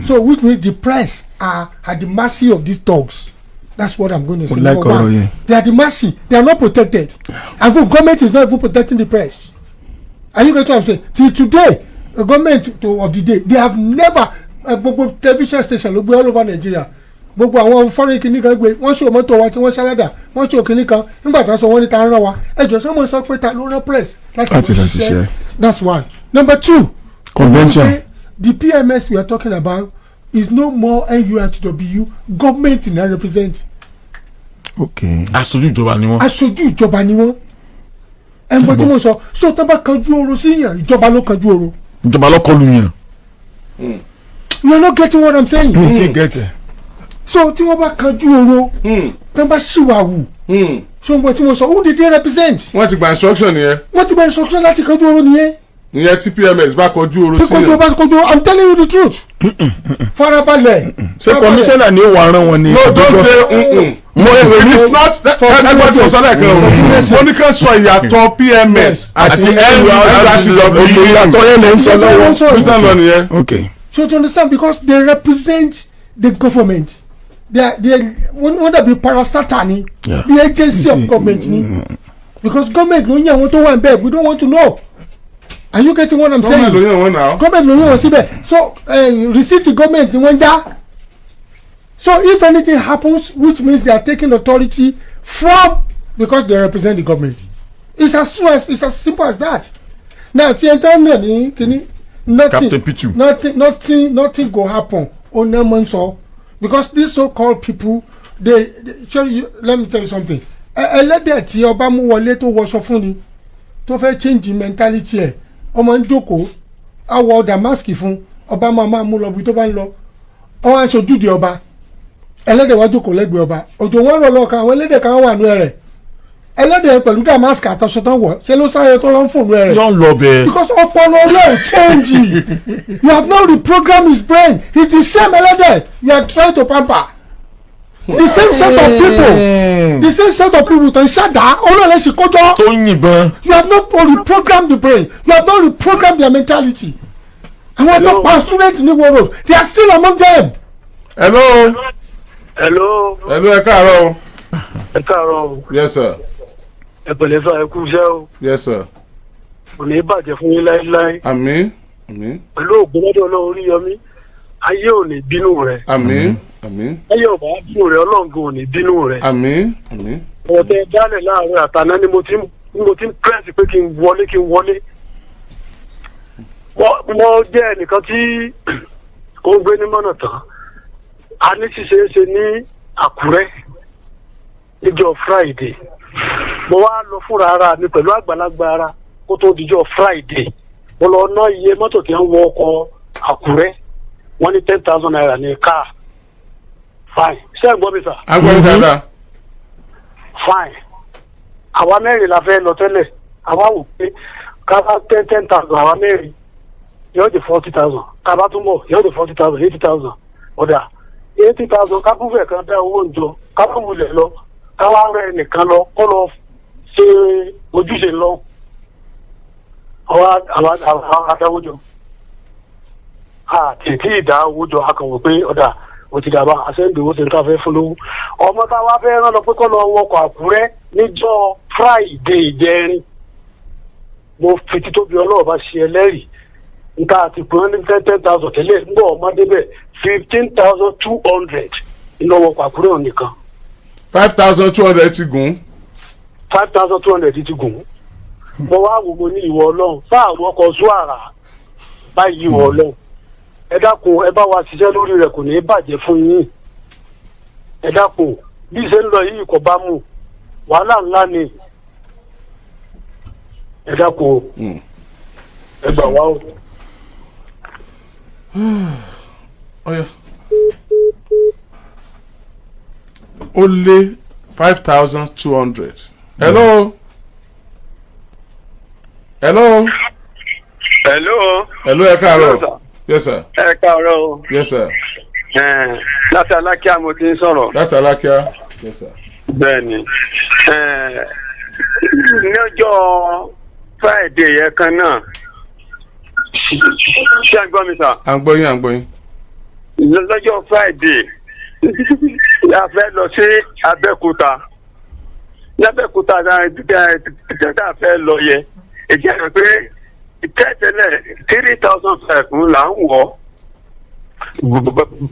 so which means the press are at the mercy of these thugs. That's what I'm going to say. Number one, they are the mercy. They are not protected. And the government is not even protecting the press. Are you getting what I'm saying? Till today, the government of the day, they have never gbogbo television station ló gbé all over Nigeria. Gbogbo àwọn foreign kìíní kan gbé wọ́n ṣe mọ́tò wa tí wọ́n ṣáládà wọ́n ṣe kìíní kan nígbà tí wọ́n sọ wọ́n ní ta ń rán wa ẹjọ́ sọ wọ́n sọ pé ta ló rán press láti lọ ṣiṣẹ́. That's one. Number two, convention. The PMS we are talking about is no more NURTW government na represent. Okay. aṣojú ìjọba ni wọ́n. aṣojú ìjọba ni wọ́n. ẹ mọ tí mo sọ so tó bá kanjú oró sí yàn ìjọba ló kanjú oró. ìjọba ló kọlù yàn. You are not getting what I'm saying. mi ti get it. So tí wọ́n bá kanjú oró tó bá ṣìwàwù so mo tí mo sọ who did they represent. wọ́n ti gba instruction nìyẹn. wọ́n ti gba instruction láti kanjú oró nìyẹn. ìyẹn tí PMS bá kọjú oró sí yẹn. tí kọjú oró bá kọjú oró I'm telling you the truth. farabalẹ̀. ṣé commissioner ni ó wà rán wọn ni. no don't say mo it is not ẹgbẹ́ tí mo sọ lẹ́ẹ̀kan o mo ní ká sọ ìyàtọ̀ PMS àti NURTW ìyàtọ̀ yẹn lè ń sọ lọ́wọ́ peter lọ nìyẹn. okay. So to understand because they represent the government they wọ́n dàbí parastatal ni the agency of government ni because government ló ń yàn àwọn tó wà ń bẹ́ẹ̀ we don't want to know. Are you getting what I'm saying? Government ló yàn wọ́n náà. Government ló yàn wọ́n síbẹ̀ so receipt government ni wọ́n já. So if anything happens which means they are taking authority from because they represent the government. It's as simple as that. Now tí ẹ tán náà ní kíní nothing go happen ọ̀nà mọ̀ n sọ because these so-called people they let me tell you something ẹlẹ́dẹ̀ tí ọba mú wọlé tó wọṣọ fún ni tó fẹ́ change mentality ẹ̀ ọmọ ń jókòó àwọ̀ damaski fún ọba máa mú lọ bí tó bá ń lọ ọwọ́ aṣojúde ọba ẹlẹ́dẹ̀ wá jókòó lẹ́gbẹ̀ẹ́ ọba òjò wọn rọ̀ lọ́ọ̀kan àwọn ẹlẹ́dẹ̀ kan wà nú ẹ̀rẹ̀ ẹlẹ́dẹ̀ pẹ̀lú damask àtọ̀ṣọ tán wọ̀ ṣe ló sáré tó lọ ń fòlù ẹ̀rẹ̀. yọ lọ bẹ́ẹ̀. because ọpọlọ rẹ̀ ò change you have not reprogrammed his brain he's the same ẹlẹ́dẹ̀ you are trying to pamper the same set of people tó ń ṣàdá olóòlẹ̀ ṣe kójọ́. tó ń yìnbọn. you have not reprogrammed the brain you have not reprogrammed their mentality. àwọn tó pa student ní wo road they are still among them. hello. hello. hello ẹ káàárọ̀ o. ẹ káàárọ̀ o. yes sir. ẹ pẹ̀lẹ́ sọ ẹ kú iṣẹ́ o. yes sir. kò ní bàjẹ́ fún yín láéláé. àmín àmín. pẹ̀lú ògbómọdé ọlọ́run Oríyọmí ayé ò ní bínú rẹ. àmín àmín. ayé ò bá bínú rẹ ọlọ́run ò ní bínú rẹ. àmín àmín. ọ̀tẹ̀ dálẹ̀ láàárọ̀ àtàná ni mo ti ń pẹ́ẹ́sì pé kí n wọlé. mo jẹ́ ẹnìkan tí ó ń gbé ní mọ́nà tán a ní ṣíṣeéṣe ní Àkúrẹ́ níjọ́ Friday mo wá lọ fúnra ara mi pẹ̀lú àgbàlagbà ara kó tó dijọ́ Friday mo lọ ná iye mọ́tò tí wọ́n wọ ọkọ̀ Àkúrẹ́ wọ́n ní 10,000 naira ní káà fine ṣé ẹ gbọ́ mi sà. a gbọ́ mi dáadáa. fine àwa mẹ́rin la fẹ́ lọ tẹ́lẹ̀ àwa wò pé ká bá 10,000 àwa mẹ́rin yóò di 40,000 ká bá tún bọ̀ yóò di 40,000 80,000 ọ̀dà 80,000 ká búfẹ̀ kan dá owó ìjọ ká bá wulẹ̀ lọ ká wá rẹ nìkan lọ kó lọ ṣe ojúṣe lọ àwa adáwójọ àtẹ̀tí ìdá owó jọ akọ̀wé pé ọ̀dà òtí dàbà àṣẹ́ǹdìwó ṣe ń ká fẹ́ fún lówó ọmọ táwa fẹ́ rán lọ pé kọ́ lọ wọkọ̀ Àkúrẹ́ níjọ́ Friday ìjẹrin mo fi títóbi ọlọ́ọ̀bá ṣe ẹlẹ́rìí nǹkan àti pé wọ́n ní 10,000 tẹ́lẹ̀ ń bọ̀ ọmọ débẹ̀ 15,200 ìnáwó Àkúrẹ́ nìkan. 5,200 ti gùn. 5,200 ti gùn. mo wá wò mo ní ìwọ Ọlọ́run fáàrù ọkọ̀ Zuara báyìí ìwọ Ọlọ́run ẹ dákun ẹ bá wa ṣiṣẹ́ lórí rẹ̀ kò ní í bàjẹ́ fún yín ẹ dákun bí ṣe ń lọ yìí kò bá mú wàhálà ńlá ni ẹ dákun ẹ gbà wá o. ó lé 5,200. hello. hello. hello ẹ káàárọ̀. yes sir. ẹ káàárọ̀ o. yes sir. láti Alákíá mo ti ń sọ̀rọ̀. láti Alákíá. yes sir. bẹ́ẹ̀ni ní ọjọ́ Friday yẹn kan náà ṣé à ń gbọ́ mi sà. à ń gbọ́ yín. lọ́jọ́ Friday a fẹ́ lọ sí Abẹ́òkúta lábẹ́òkúta tá a fẹ́ lọ yẹ èjì àná pé tẹ́tẹ́lẹ̀ 3,500 là ń wọ̀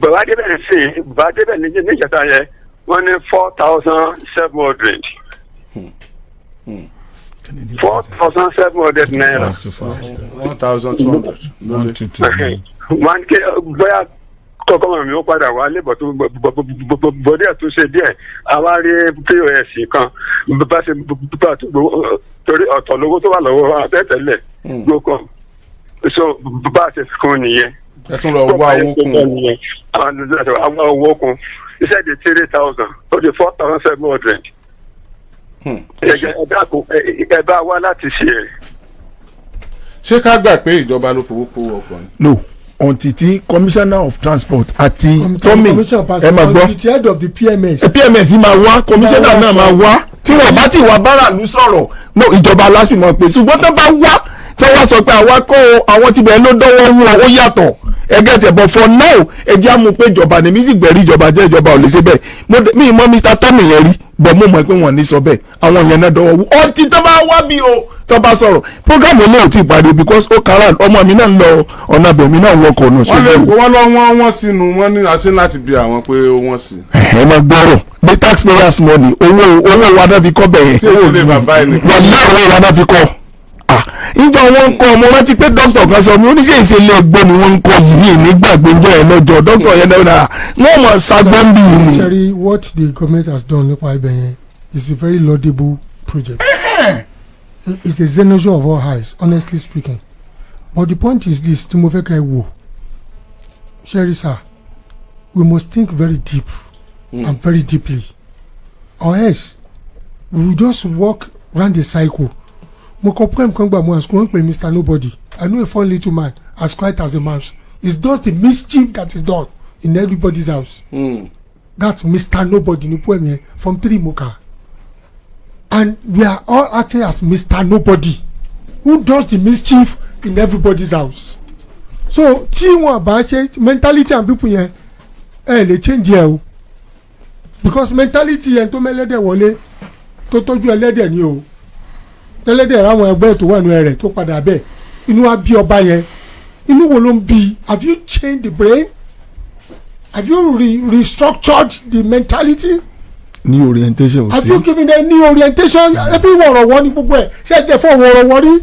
bàbá débẹ̀ sí bàbá débẹ̀ níjàta yẹ wọ́n ní 4,700 4,700 naira 1,200. wọ́n ké bóyá kọ́kọ́ mọ̀ mi ó padà wá lébọ̀ tó bọ́dé àtúnṣe díẹ̀ àwa rí POS kan bá ṣe bá tó torí ọ̀tọ̀ lówó tó wà lọ́wọ́ àtẹ̀tẹ̀lẹ̀ gbókàn so bá ṣe kún nìyẹn. ẹ tún lọ wá owó kún. àwọn owó kún iṣẹ́ di 3,000 ó di 4,700. ẹ bá wá láti ṣe é. ṣé ká gbà pé ìjọba ló fowó kó ọkọ̀ ni. no until ti commissioner of transport àti Tommy ẹ máa gbọ́ until the head of the PMS. PMS máa wá commissioner náà máa wá tí wọ́n bá ti wá báràlú sọ̀rọ̀ no ìjọba lásìmọ̀ pé ṣùgbọ́n tó bá wá tí wọ́n sọ pé àwa kọ́ àwọn tibẹ̀ ló dọ́wọ́ wú ó yàtọ̀ ẹgẹ́ tẹ̀ but for now ẹ jẹ́ àmú pé ìjọba ni mí sì gbẹ̀rí ìjọba jẹ́ ìjọba ò lè ṣe bẹ́ẹ̀ mi mọ Mr. Tommy yẹn rí bọ̀ mo mọ̀ pé wọ́n ní sọ bẹ́ẹ̀ àwọn yẹn náà dọ́wọ́ wú ọtí tó bá wá bí o tó bá sọ̀rọ̀ programu náà ti parí because ó kára ọmọ mi náà ń lọ ọ̀nà bẹ̀mí náà wọkọ̀ náà. wọ́n lọ wọ́n sínú wọ́n ní àṣẹ láti bí àwọn pé wọ́n sí. ẹ máa gbọ́rọ̀ the taxpayers money owó wa náà fi kọ́ bẹ̀yẹn. tí èsì lè bàbá ẹni. wọ́n ní owó wa náà fi kọ́ ìgbà wọn ń kọ ọmọ wọn ti pé dókítà kan sọ mi oníṣẹ́ ìṣẹ̀lẹ̀ gbọ́ ni wọ́n ń kọ yìí nígbàgbé ńjọ́ ẹ̀ lọ́jọ́ dókítà yẹn náà wọ́n mọ̀ sagbọ́n bí mi. Sorry, what the government has done nípa ibẹ̀ yẹn is a very laudable project. It's a xenophobia of all highs, honestly speaking. But the point is this, tí mo fẹ́ ká ẹ wò, Sherry sir, we must think very deep and very deeply, or else we will just walk round the cycle. Mo complain kan gba mo as ko pe Mr. Nobody. I know a fun little man as quiet as a mouse. It's just the mischief that is done in everybody's house. That's Mr. Nobody ni poem here from 3 Moka. And we are all acting as Mr. Nobody who does the mischief in everybody's house. So tí wọn bá ṣe mentality and people yẹn lè change ẹ o because mentality yẹn tó mẹ́lẹ́dẹ̀ wọlé tó tọ́jú ẹlẹ́dẹ̀ ni o tẹ́lẹ́dẹ̀ ráwọn ẹgbẹ́ tó wà nù ẹ̀rẹ̀ tó padà bẹ́ẹ̀ inú wa bí ọba yẹn inú wo ló ń bí have you changed the brain have you restructured the mentality. New orientation. Have you given them new orientation? Ẹbí wọ̀rọ̀wọ́ ni gbogbo ẹ̀ ṣé ẹ jẹ́ fún wọ̀rọ̀wọ́ rí?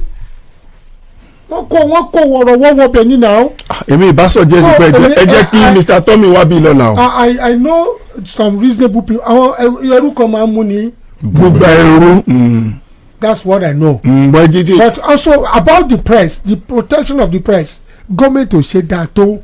wọ́n kó wọ̀rọ̀wọ́ wọ bẹ̀ ní náà. èmi ìbásọ̀ jẹ́ sí pé ẹ jẹ́ kí Mr. Tommy wá bí lọ́la o. I know some reasonable people àwọn ẹrú kan máa ń mú ní. gbogbo ẹrú. That's what I know. But also about the press, the protection of the press, government ò ṣe dáa tó.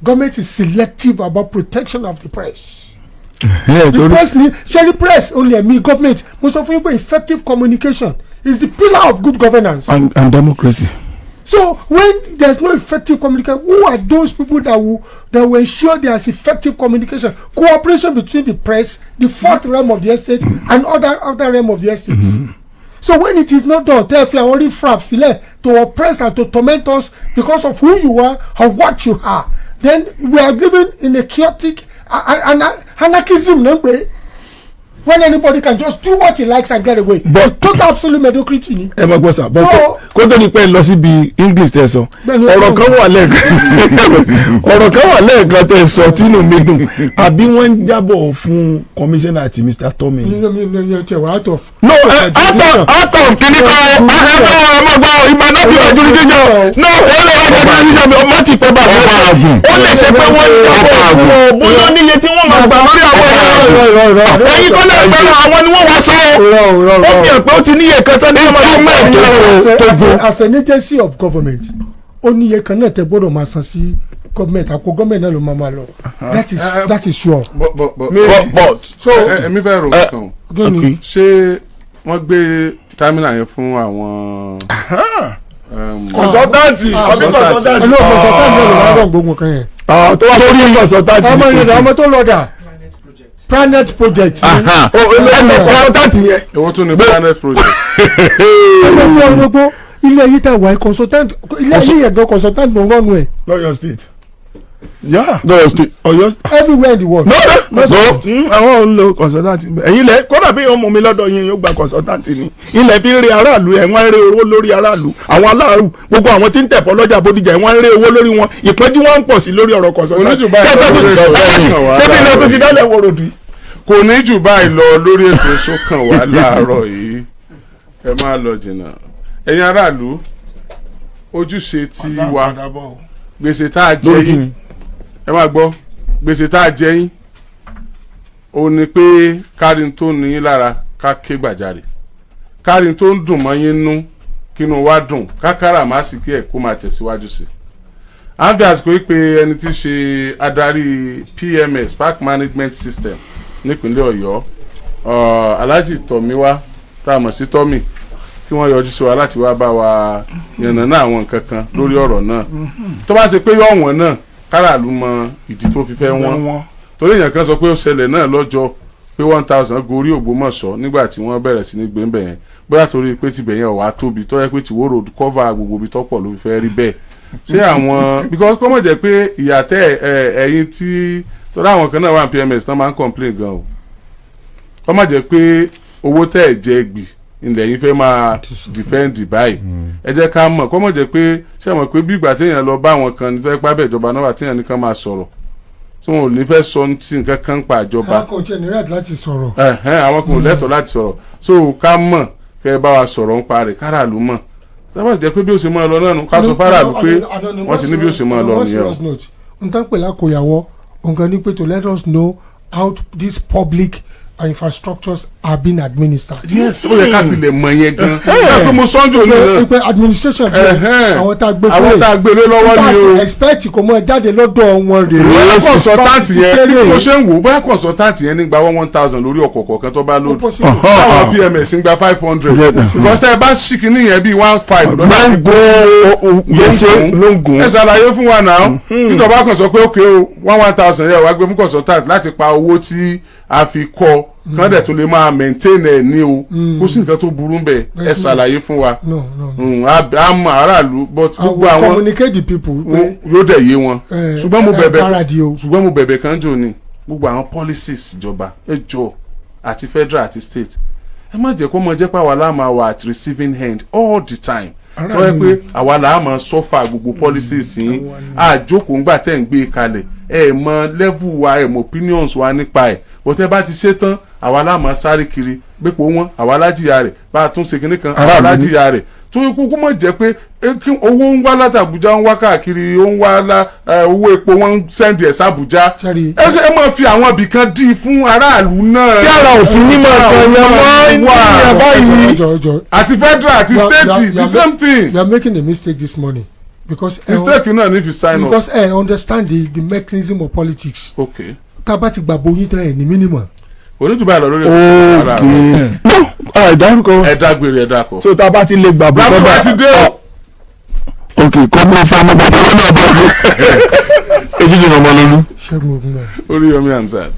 Government is selective about protection of the press. The press ni ṣẹ́rí press only ẹ̀mí government mo sọ fún yín pé effective communication is the pillar of good governance. And democracy. So when there is no effective communication, who are those people that will ensure there is effective communication, cooperation between the press, the fourth realm of the estate, and other realm of the estate. So when it is not done, tell you already fraps to oppress and to torment us because of who you are or what you are, then we are living in a chaotic anarchism, no way. when anybody can just do what he likes and get away. But total absolute mediocrity ni. ẹ máa gbọ́ sà bọ́ kó tó di pé lọ síbi English tẹ̀ sọ ọ̀rọ̀ kan wà lẹ́ẹ̀kan tẹ̀ sọ tínú mi dùn àbí wọ́n ń jábọ̀ fún commissioner àti Mr. Tommy. no out of kìnnìkan ọmọgbà ìmọ̀nàbí adjudication no ó lè wá jáde adjudication mi ọmọ ti pẹ́ bá ọba àgùn ó lè ṣe pé wọ́n ń jábọ̀ fún ọ bóyá níye tí wọ́n máa gbà lórí àwọn ẹ̀yìn tó lè gbẹ́rọ àwọn ni wọ́n wá sọ ó fi hàn pé ó ti níye kan tán ní ọmọ ìlú tó fún. as an agency of government ó níye kan náà tẹ gbọ́dọ̀ máa san sí government àpò government náà ló máa lọ that is sure. but so èmi fẹ́ rò kan ṣé wọ́n gbé terminal yẹn fún àwọn consultanti consultanti ló máa rọ̀ gbogbo kan yẹn. tó wá sórí consultanti ọmọ yẹn ọmọ tó lọ dà planet project. consultanti yẹn. èwo tún ni planet project. gbogbo ilé yìí tà wáyé consultant ilé yìí yẹn gan consultant ló ń rọrùn ẹ. lọ́yọ̀ state. lọ́yọ̀ state. Ọ̀yọ́ state. everywhere in the world. no àwọn ń lo consultant ẹ̀yin lẹ kódà bí ọmọ mi lọ́dọ̀ yín yóò gba consultant ni ilẹ̀ fi ń rí aráàlú ẹ̀ wọ́n ń rí owó lórí aráàlú àwọn aláàrú gbogbo àwọn tí ń tẹ̀fọ́ lọ́jà Bódìjà wọ́n ń rí owó lórí wọn ìpọ́njú wọn ń pọ̀ sí lórí ọ̀rọ̀ consultant. ṣé bí ilẹ̀ tó ti dálẹ̀ wo ròdù. kò ní jù báyìí lọ lórí ètò sókàn wá láàárọ̀ yìí ẹ máa lọ jìnnà ẹ̀yin aráàlú ojúṣe ti wa gbèsè tá a jẹ yín ẹ máa gbọ́ gbèsè tá a jẹ yín ó ní pé kárin tó ní yín lára ká ké gbàjarè kárin tó ń dùn mọ́ yín nú kínú wa dùn kákàrà má sì kí ẹ̀ kó máa tẹ̀síwájú sí i. à ń fi àsìkò yìí pé ẹni tí í ṣe adarí PMS Park Management System nípínlẹ̀ Ọ̀yọ́ Alhaji Tọ́míwá tá a mọ̀ sí Tọ́mì kí wọ́n yọjú sí wa láti wá bá wa yànnàná àwọn nǹkan kan lórí ọ̀rọ̀ náà tó bá ṣe pé yọ̀ wọ́n náà káràlú mọ ìdí tó fi fẹ́ wọ́n torí èèyàn kan sọ pé ó ṣẹlẹ̀ náà lọ́jọ́ pé 1000 gorí Ògbómọ̀ṣọ́ nígbà tí wọ́n bẹ̀rẹ̀ sí ní gbẹ̀ǹbẹ̀ yẹn bóyá torí pé tibẹ̀ yẹn wà á tóbi tó yẹ pé tìwó road cover gbogbo ibi tọ́pọ̀ ló fi fẹ́ rí bẹ́ẹ̀ ṣé àwọn because kọ́ mọ̀ jẹ́ pé ìyàtẹ̀ ẹ̀yin tí torí àwọn kan náà wà ní PMS tán máa ń complain gan o kọ́ mọ̀ jẹ́ pé owó tẹ́ ẹ̀ jẹ́ gbì ilẹ̀ yìí fẹ́ máa defend báyìí ẹ jẹ́ ká mọ̀ kọ́ mọ̀ jẹ́ pé ṣé mọ̀ pé bí ìgbà téèyàn lọ bá àwọn kan ní tẹ́ pábẹ́ ìjọba náà wà téèyàn nìkan máa sọ̀rọ̀ tí wọn ò ní fẹ́ sọ tí nǹkan kan pa ìjọba. àwọn kò tiẹ̀ ní right láti sọ̀rọ̀. àwọn kò lẹ́tọ̀ọ́ láti sọ̀rọ̀ so ká mọ̀ kẹ́ ẹ bá wa sọ̀rọ̀ ń parẹ́ káràlú mọ̀ sábà jẹ́ pé bí ó ṣe máa lọ náà nù ká sọ fáràlú pé wọ́n ti ní bí ó ṣe máa lọ nìyẹn o. n tán pè lákòyàwó nǹkan ní pé to let us know how this public infrastructures are being administered. yes ó yẹ ká bilẹ̀ mọ̀ yẹn gan. ẹ pé mo sọ́njò ní o. pé administration bẹ́ẹ̀ àwọn tá a gbé fún àwọn tá a gbé lé lọ́wọ́ ni o. expect kò mọ jáde lọ́dọ̀ wọn rèé. bóyá consultant yẹn bó ṣe ń wò bóyá consultant yẹn ní gba 1000 lórí ọkọ̀ kọ̀ọ̀kan tó bá lóòdù. àwọn PMS ń gba 500. because tẹ́ ẹ bá ṣì kìíní yẹn bíi 15 lóńgùn. ẹ ṣàlàyé fún wa náà. níjọba kan sọ pé ókè o 1000 yẹn wàá gbé fún consultant láti pa owó tí a fi kọ́ kán dẹ̀ tó lè máa maintain ẹ̀ ní o kó sì nǹkan tó burú ń bẹ̀ ẹ ṣàlàyé fún wa a mọ aráàlú but gbogbo àwọn communicate the people yóò dẹ̀ yé wọn ṣùgbọ́n mo bẹ̀bẹ̀ kan jò ní gbogbo àwọn policies ìjọba ẹ jọ àti federal àti state ẹ má jẹ́ kó mọ jẹ́ pé àwa la máa wà at receiving end all the time tí wọ́n yẹ pé àwa la máa suffer gbogbo policies yín àjókòó ńgbà tẹ̀ ń gbé kalẹ̀ ẹ mọ level wa ẹ mọ opinions wa nípa ẹ̀ bọ́tẹ́ bá ti ṣe tán àwa la máa sáré kiri gbépo wọn àwa lájìyà rẹ̀ bá a tún ṣe kinní kan àwa lájìyà rẹ̀ tó kúkú mọ̀ jẹ́ pé owó ń wá láti Àbújá ń wá káàkiri ó ń wá owó epo wọn ń sẹ́ndì ẹ̀ sàbújá ẹ ṣe é máa fi àwọn ibì kan dì fún aráàlú náà tí ara òfin ní máa kan yẹn mọ́ ìyá báyìí àti federal àti state the same thing. you are making a mistake this morning because mistake náà ní fi sign up because I understand the mechanism of politics. okay. tá a bá ti gbàgbọ́ yín tán ẹ̀ ní minimum. onídùúbà lọ lórí ètò ara rẹ ìdárúkọ ẹ̀dágbére ẹ̀dákọ. so tá a bá ti lè gbàgbọ́ tó bá ti dé o. ok kọ́ mọ́ fún ọmọ bàbá wọn náà bá dé. èjì ni ọmọ lónú. ṣẹ́gun ogun náà. Oriyomi Hamzat.